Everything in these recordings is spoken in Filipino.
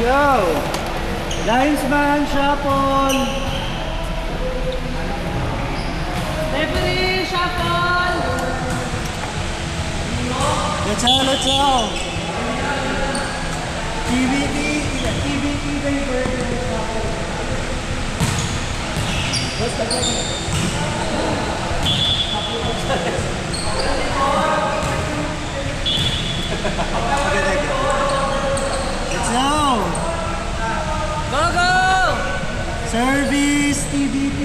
Yo! Linesman, shuffle! Referee, shuffle! Let's go, let's go! TBT na yung burger. Basta ka. Let's go! Go, go! Service TBT.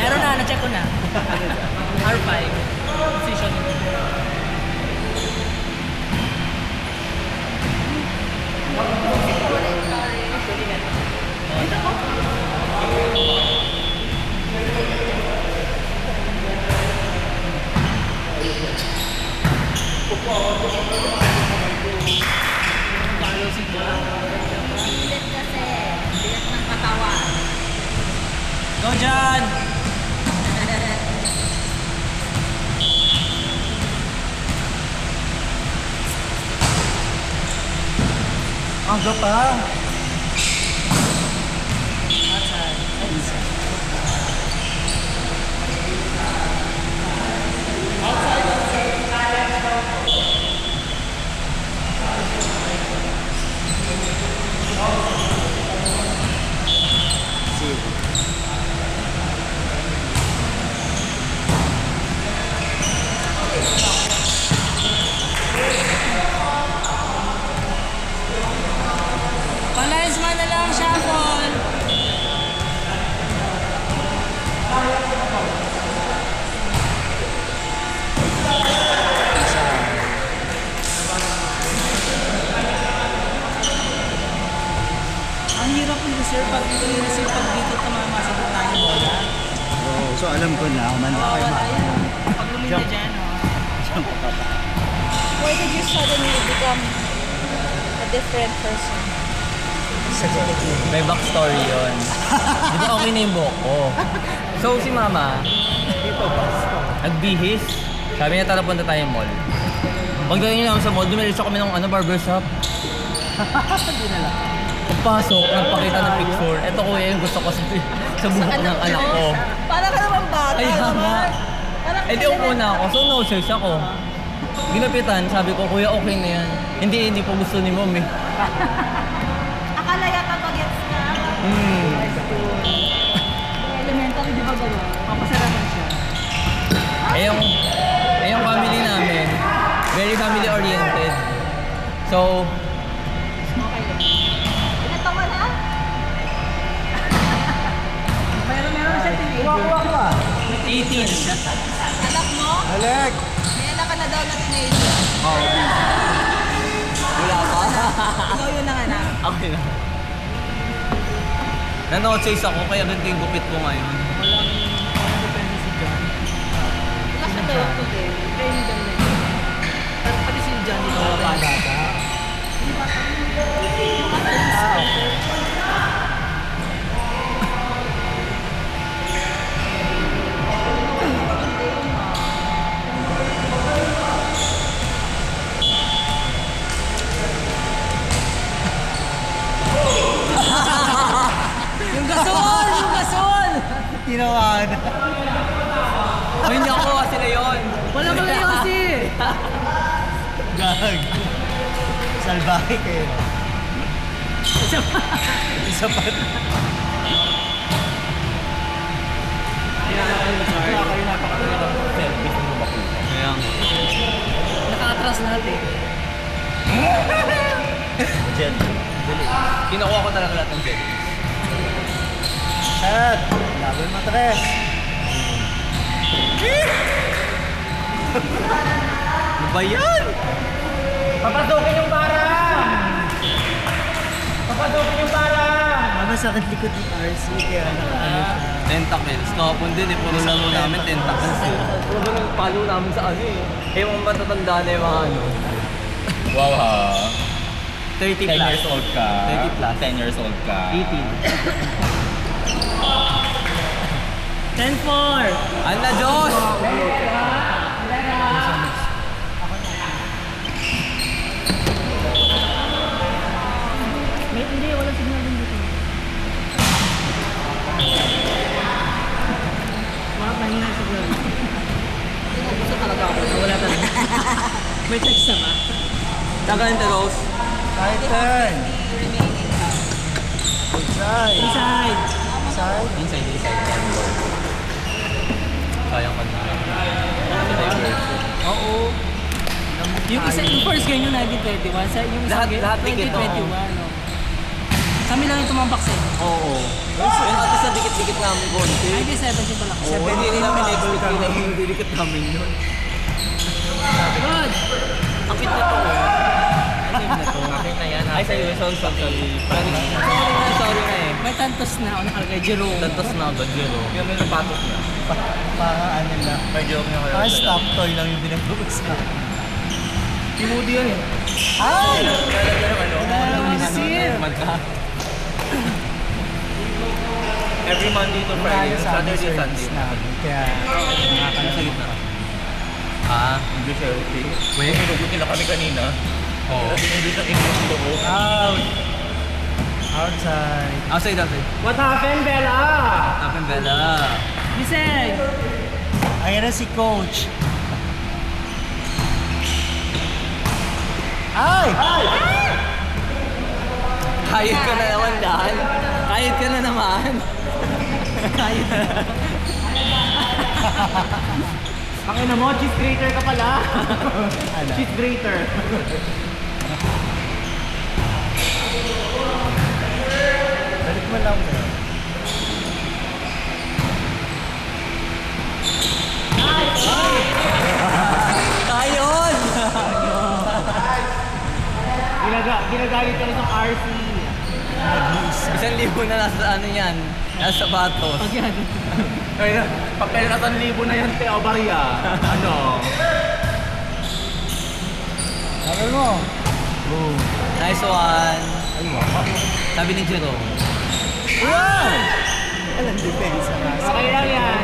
Meron na, na-check ko na. R5. Position. Bilet kasi. Bilet ng katawan. Go, John! Aga pa. Pang-linesman na lang, shuffle! Ang hirap yung sir pag dito tumama sa gitna ng bola. Oh, so alam ko na, umanda kayo Wala yan. Pag lumina dyan, Why did you suddenly become a different person? May backstory yun. Di ba okay na yung buhok ko? So si mama, nagbihis. Sabi niya tara punta tayo mall. Pagdating niya namin sa mall, dumiretso kami ng barbershop. Pagpasok, nagpakita ng picture. Ito kuya yung gusto ko sa buhok ng anak ko. Para ka naman bata Ay, naman. Parang Eh di upo na ako, so no search ako. Ginapitan, sabi ko, kuya okay na yan. Hindi po gusto ni mom eh. Akala yata pag-gets ka. Elementary, di ba gano'n? papasarapan siya. Yung family namin, very family oriented. So, Ilan taon ka na? Meron siya Kuha. 18. Anak mo? Alec! May anak ka na daw na teenager. Wala pa? Ikaw yun ang anak. Okay na. Nanochase ako, kaya ganito yung gupit ko ngayon. Wala siya daw today. Training daw na yun. Pero pati si John, di ba? Yung gasol! Yung gasol! Tinawan. Ay, naku, sila yun. Wala ka na kasi! Gag. Salbahe kayo. Isa pa. Kayo napakaganda ng service mo ba po? Kaya nga. Nakakatras lahat eh. Jen. Kinukuha ko talaga lahat ng jelly. Set. Laban mo, Tres. Ano ba yan? Papasukin yung barang! Papasukin yung barang! Mama, sakit likod ni RC. Kaya ano siya. Tentacles. Kahapon din eh, puro laro namin tentacles eh. Puro nang palo namin sa ano eh. Eh, mga matatanda na yung mga ano. Wow ha. 30 10 plus. years old ka. 30 plus. 10 years old ka. 10-4! Ana Diyos! May text na ba? Tagal the Rose. Side turn. Remaining time. Inside. Inside. Side. Inside. Sayang ka na. Oo. Yung isa, yung first game yung 1921, yung isang game, Lahat dikit, 2021. No? Kami lang yung tumambak sa inyo. Oo. Yung ate sa dikit-dikit namin konti. 1970 pala. Oo, hindi rin namin expect na yung didikit namin yun. Good! Ang cute na to eh. Ano na to? Akin na yan. Ay, sa'yo. Sorry. Sorry na eh. May tantos na ako nakalagay, Jerome. Tantos na agad yun. Yung may napatok na. Parang ano lang. Medyo okay na kayo. Parang stop toy lang yung binagbukas ko. Timudi yan eh. Ay! Magka. Every Monday to Friday, Saturday, Sunday. Kaya Ano sa gitna? Ah, English LT. wait. Nagugutin na kami kanina. Oo. English ang English to ko. out. Outside. Outside. What happened, Bella? Tapin Bella. Listen! Ayan na si coach. Ay! Kayod ka na naman, Dan. Kayod ka na naman. Kayod na. Pakina mo, cheese grater ka pala. Ano? Cheese grater. Balik mo lang mo. Kayod! Ginagalit ka rin sa RC. Nag-iisa. 1,000 na nasa ano yan. Nasa sapatos. Pag yan. Kaya, papel na 1,000 na yan, Teo Baria. Ano? Sabi mo. Boom. Nice one. Ay, wow. Sabi ni Jerome. Wow! Alam, depensa nga. Okay lang yan.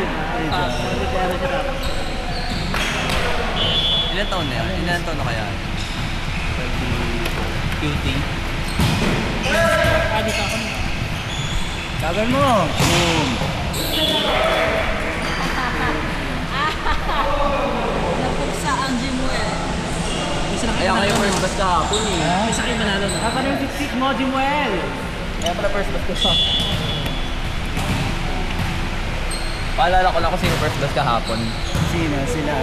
Ilan taon na yan? Ilan taon na kaya? Cutie. Ah, dito ako. Sabi mo. Boom. Napuksa ang Jimuel. Isa na Kaya kayo first bus kahapon eh. Ha? Isa kayo manalo na. Dapat yung siksik mo, Jimuel. Kaya pala first bus ko siya. Paalala ko lang kung sino first bus kahapon. Sino? Sila.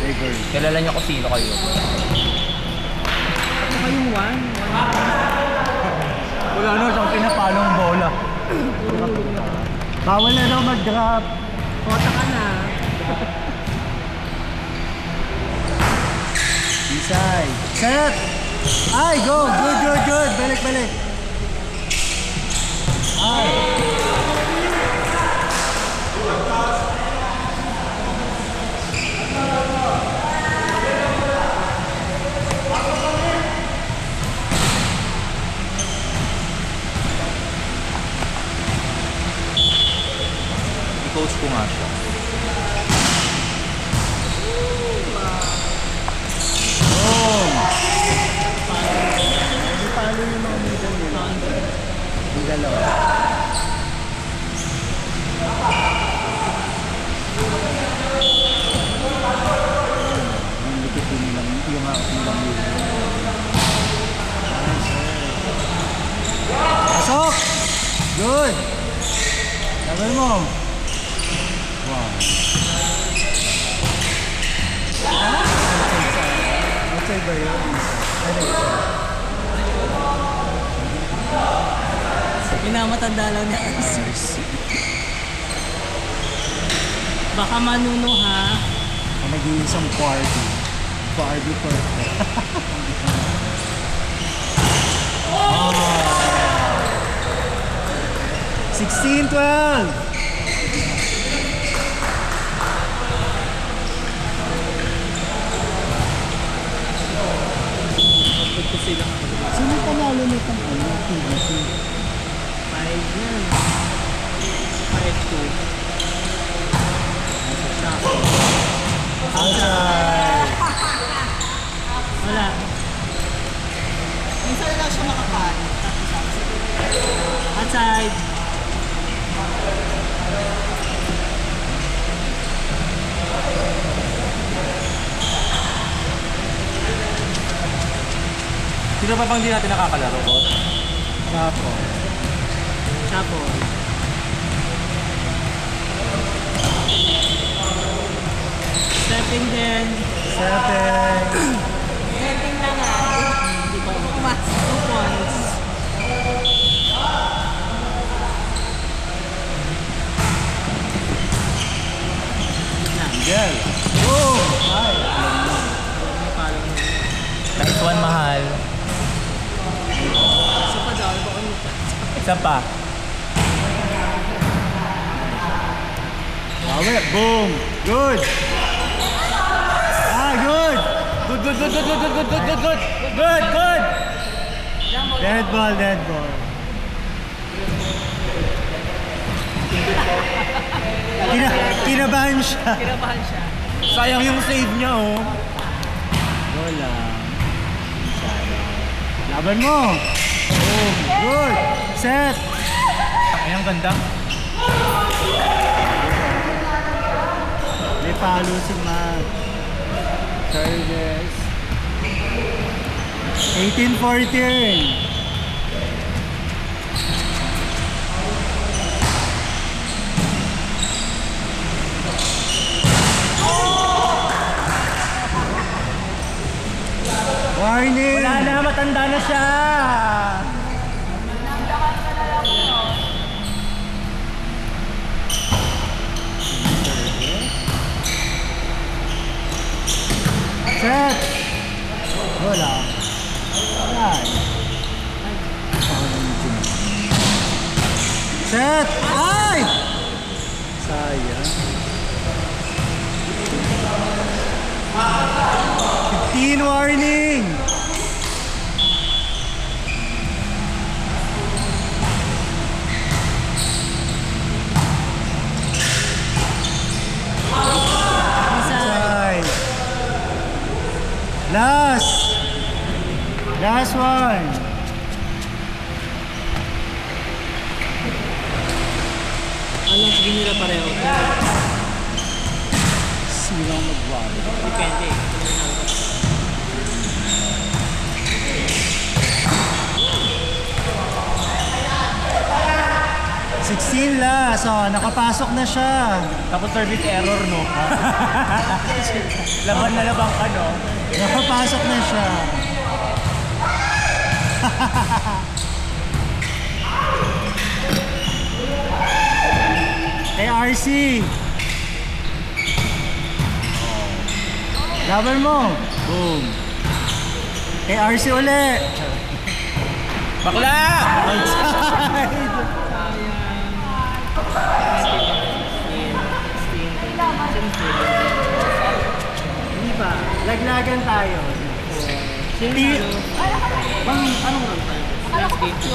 Igor. Kilala niyo kung sino kayo. Ano kayong one? Wala na siyang pinapalong bola. Bawal na daw mag-drop. Kota ka na. Inside. Set! Ay, go! Good! Balik. Ay! I-coach ko nga siya. Boom! Hindi palo yung mga middle nila. Yung dalawa. Yung likit din nilang, yung hawak nilang middle. Pasok! Good! Sabi mo. Wow. Outside ba yun? Minamatanda lang niya. Baka manuno ha. Nag-iisang party. Party perfect. Oh. 16-12! Sino panalo nitong ano? PBC? 5 yan. 5-2. Outside! Wala. Minsan lang siya makapan. Outside. Sino pa bang di natin nakakalaro ko? Chapo. Chapo. Stepping din. Setting. Setting lang Hindi pa ako. 2 points. Miguel. Boom! Ay, May palo na. Nice one, mahal. Isa pa daw. Iba ko nito. Isa pa. bawi. Boom! Good! Ah, good! Good, good, good, good, good, good, good, good, good, good. Good, good. Dead ball, dead ball. Kinabahan siya. Kinabahan siya. Sayang yung save niya, oh. Wala. Laban mo! Boom! Good! Set! Ay, ang ganda. May palo si Matt. Service. 18-14. Warning! Wala na, matanda na siya. Set! Wala. Wala. Set! Ay! Sayang. 15 warning! Side. Last one. Anong sige nila pareho? Sino ang magwari? Depende. 16 last. Oh, nakapasok na siya. Tapos service error, no? Laban na labang ka, no? Nakapasok na siya. Kay RC. Laban mo. Boom. Kay RC uli. Bakla! Outside. Hindi pa. Laglagan tayo. Sino Ti- anong round tayo? Last game.